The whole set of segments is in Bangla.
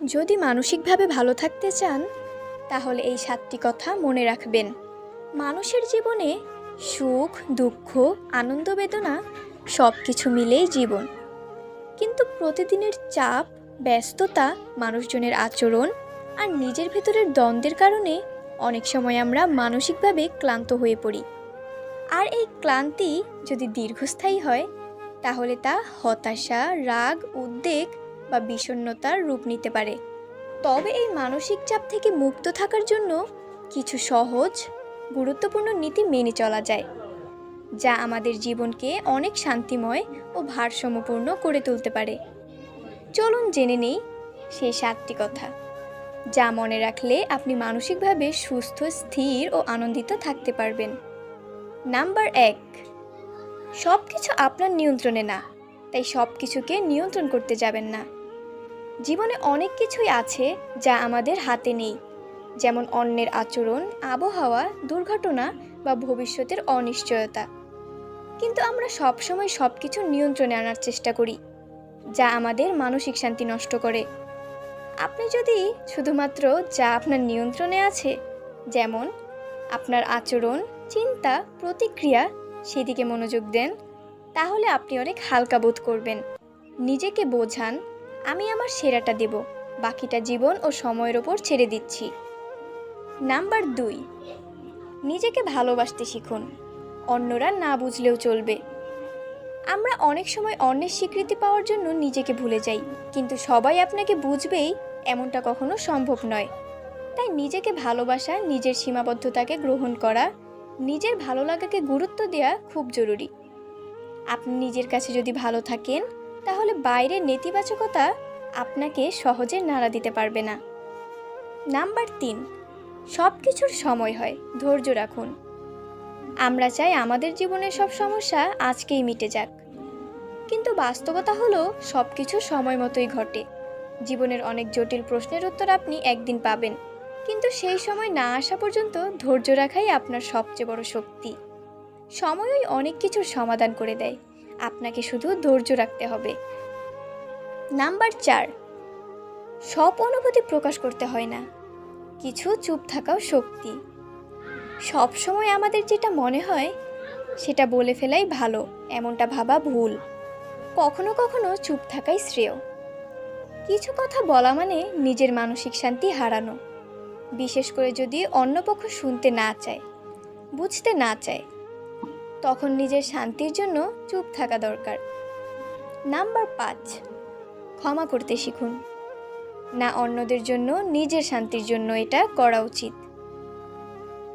যদি মানসিকভাবে ভালো থাকতে চান তাহলে এই 7টি কথা মনে রাখবেন। মানুষের জীবনে সুখ, দুঃখ, আনন্দ, বেদনা সব কিছু মিলেই জীবন। কিন্তু প্রতিদিনের চাপ, ব্যস্ততা, মানুষজনের আচরণ আর নিজের ভেতরের দ্বন্দ্বের কারণে অনেক সময় আমরা মানসিকভাবে ক্লান্ত হয়ে পড়ি। আর এই ক্লান্তি যদি দীর্ঘস্থায়ী হয় তাহলে তা হতাশা, রাগ, উদ্বেগ বা বিষণ্ণতার রূপ নিতে পারে। তবে এই মানসিক চাপ থেকে মুক্ত থাকার জন্য কিছু সহজ, গুরুত্বপূর্ণ নীতি মেনে চলা যায়, যা আমাদের জীবনকে অনেক শান্তিময় ও ভারসাম্যপূর্ণ করে তুলতে পারে। চলুন জেনে নেই সেই 7টি কথা, যা মনে রাখলে আপনি মানসিকভাবে সুস্থ, স্থির ও আনন্দিত থাকতে পারবেন। নাম্বার 1, সব কিছু আপনার নিয়ন্ত্রণে না, তাই সব কিছুকে নিয়ন্ত্রণ করতে যাবেন না। জীবনে অনেক কিছুই আছে যা আমাদের হাতে নেই, যেমন অন্যের আচরণ, আবহাওয়া, দুর্ঘটনা বা ভবিষ্যতের অনিশ্চয়তা। কিন্তু আমরা সবসময় সব কিছু নিয়ন্ত্রণে আনার চেষ্টা করি, যা আমাদের মানসিক শান্তি নষ্ট করে। আপনি যদি শুধুমাত্র যা আপনার নিয়ন্ত্রণে আছে, যেমন আপনার আচরণ, চিন্তা, প্রতিক্রিয়া, সেদিকে মনোযোগ দেন, তাহলে আপনি অনেক হালকা বোধ করবেন। নিজেকে বোঝান, আমি আমার সেরাটা দেব, বাকিটা জীবন ও সময়ের ওপর ছেড়ে দিচ্ছি। নাম্বার 2, নিজেকে ভালোবাসতে শিখুন, অন্যরা না বুঝলেও চলবে। আমরা অনেক সময় অন্যের স্বীকৃতি পাওয়ার জন্য নিজেকে ভুলে যাই, কিন্তু সবাই আপনাকে বুঝবেই এমনটা কখনো সম্ভব নয়। তাই নিজেকে ভালোবাসা, নিজের সীমাবদ্ধতাকে গ্রহণ করা, নিজের ভালো লাগাকে গুরুত্ব দেওয়া খুব জরুরি। আপনি নিজের কাছে যদি ভালো থাকেন তাহলে বাইরের নেতিবাচকতা আপনাকে সহজে নাড়া দিতে পারবে না। নাম্বার 3, সব কিছুর সময় হয়, ধৈর্য রাখুন। আমরা চাই আমাদের জীবনের সব সমস্যা আজকেই মিটে যাক, কিন্তু বাস্তবতা হলো সব কিছু সময় মতোই ঘটে। জীবনের অনেক জটিল প্রশ্নের উত্তর আপনি একদিন পাবেন, কিন্তু সেই সময় না আসা পর্যন্ত ধৈর্য রাখাই আপনার সবচেয়ে বড় শক্তি। সময়ই অনেক কিছুর সমাধান করে দেয়, আপনাকে শুধু ধৈর্য রাখতে হবে। নাম্বার 4, সব অনুভূতি প্রকাশ করতে হয় না, কিছু চুপ থাকাও শক্তি। সব সময় আমাদের যেটা মনে হয় সেটা বলে ফেলাই ভালো, এমনটা ভাবা ভুল। কখনো কখনো চুপ থাকাই শ্রেয়। কিছু কথা বলা মানে নিজের মানসিক শান্তি হারানো, বিশেষ করে যদি অন্য পক্ষ শুনতে না চায়, বুঝতে না চায়, তখন নিজের শান্তির জন্য চুপ থাকা দরকার। নাম্বার 5, ক্ষমা করতে শিখুন, না অন্যদের জন্য, নিজের শান্তির জন্য এটা করা উচিত।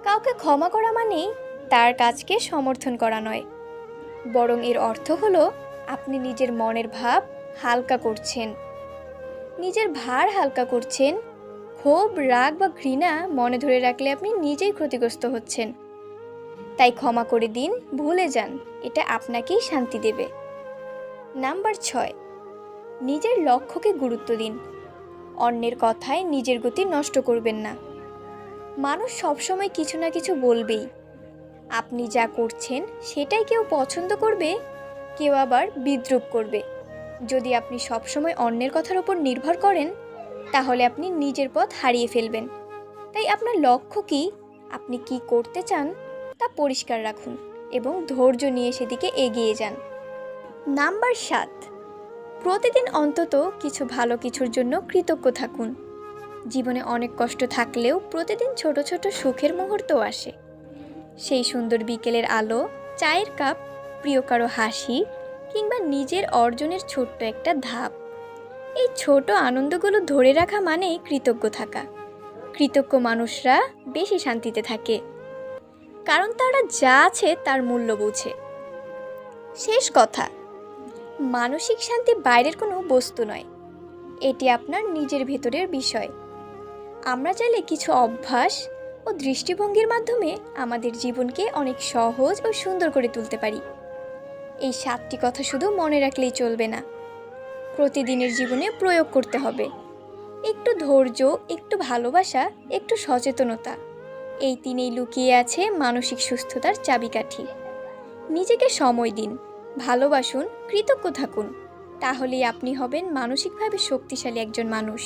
কাউকে ক্ষমা করা মানেই তার কাজকে সমর্থন করা নয়, বরং এর অর্থ হলো আপনি নিজের মনের ভাব হালকা করছেন, নিজের ভার হালকা করছেন। ক্ষোভ, রাগ বা ঘৃণা মনে ধরে রাখলে আপনি নিজেই ক্ষতিগ্রস্ত হচ্ছেন। তাই ক্ষমা করে দিন, ভুলে যান, এটা আপনাকেই শান্তি দেবে। নাম্বার 6, নিজের লক্ষ্যকে গুরুত্ব দিন, অন্যের কথায় নিজের গতি নষ্ট করবেন না। মানুষ সবসময় কিছু না কিছু বলবেই। আপনি যা করছেন সেটাই কেউ পছন্দ করবে, কেউ আবার বিদ্রূপ করবে। যদি আপনি সবসময় অন্যের কথার উপর নির্ভর করেন তাহলে আপনি নিজের পথ হারিয়ে ফেলবেন। তাই আপনার লক্ষ্য কি, আপনি কি করতে চান তা পরিষ্কার রাখুন এবং ধৈর্য নিয়ে সেদিকে এগিয়ে যান। নাম্বার 7, প্রতিদিন অন্তত কিছু ভালো কিছুর জন্য কৃতজ্ঞ থাকুন। জীবনে অনেক কষ্ট থাকলেও প্রতিদিন ছোট ছোট সুখের মুহূর্ত আসে। সেই সুন্দর বিকেলের আলো, চায়ের কাপ, প্রিয় কারো হাসি কিংবা নিজের অর্জনের ছোট্ট একটা ধাপ। এই ছোট আনন্দগুলো ধরে রাখা মানেই কৃতজ্ঞ থাকা। কৃতজ্ঞ মানুষরা বেশি শান্তিতে থাকে, কারণ তারা যা আছে তার মূল্য বোঝে। শেষ কথা, মানসিক শান্তি বাইরের কোনো বস্তু নয়, এটি আপনার নিজের ভেতরের বিষয়। আমরা চাইলে কিছু অভ্যাস ও দৃষ্টিভঙ্গির মাধ্যমে আমাদের জীবনকে অনেক সহজ ও সুন্দর করে তুলতে পারি। এই 7টি কথা শুধু মনে রাখলেই চলবে না, প্রতিদিনের জীবনে প্রয়োগ করতে হবে। একটু ধৈর্য, একটু ভালোবাসা, একটু সচেতনতা, এই 3এই লুকিয়ে আছে মানসিক সুস্থতার চাবিকাঠি। নিজেকে সময় দিন, ভালোবাসুন, কৃতজ্ঞ থাকুন, তাহলেই আপনি হবেন মানসিকভাবে শক্তিশালী একজন মানুষ।